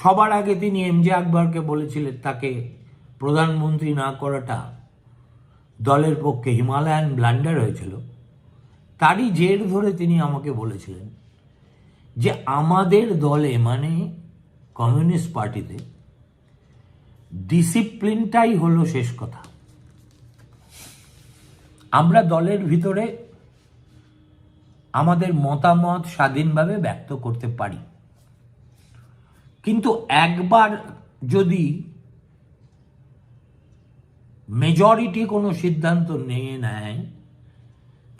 সবার আগে তিনি এমজে আকবরকে বলেছিলেন তাকে প্রধানমন্ত্রী না করাটা দলের পক্ষে হিমালয়ান ব্লান্ডার হয়েছিল। তারই জের ধরে তিনি আমাকে বলেছিলেন যে আমাদের দলে মানে কমিউনিস্ট পার্টিতে ডিসিপ্লিনটাই হলো শেষ কথা। আমরা দলের ভিতরে আমাদের মতামত স্বাধীনভাবে ব্যক্ত করতে পারি, কিন্তু একবার যদি মেজরিটি কোনো সিদ্ধান্ত নিয়ে নেয়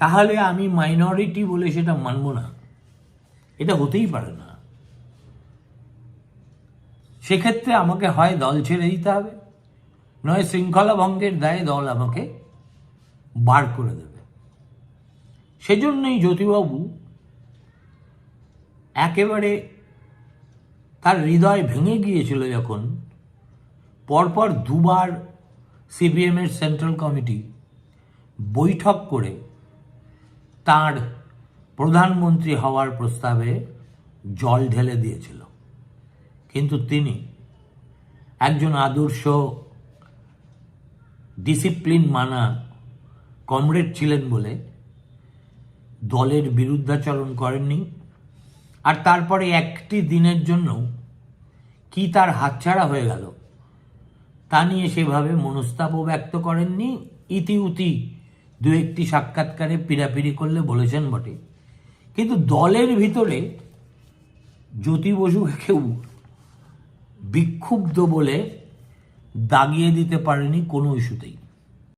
তাহলে আমি মাইনরিটি বলে সেটা মানব না। এটা হতেই পারে না। সেক্ষেত্রে আমাকে হয় দল ছেড়ে দিতে হবে, নয় শৃঙ্খলা ভঙ্গের দায়ে দল আমাকে বার করে দেবে। সেজন্যই জ্যোতিবাবু একেবারে তার হৃদয় ভেঙে গিয়েছিল যখন পরপর দুবার সিপিএমের সেন্ট্রাল কমিটি বৈঠক করে তার প্রধানমন্ত্রী হওয়ার প্রস্তাবে জল ঢেলে দিয়েছিল। কিন্তু তিনি একজন আদর্শ ডিসিপ্লিন মানা কমরেড ছিলেন বলে দলের বিরুদ্ধাচরণ করেননি। আর তারপরে একটি দিনের জন্য কি তার হাতছাড়া হয়ে গেল তা নিয়ে সেভাবে মনস্তাপও ব্যক্ত করেননি। ইতিউতি দু একটি সাক্ষাৎকারে পিড়াপিড়ি করলে বলেছেন বটে, কিন্তু দলের ভিতরে জ্যোতি বসুকে কেউ বিক্ষুব্ধ বলে দাগিয়ে দিতে পারেনি কোনো ইস্যুতেই।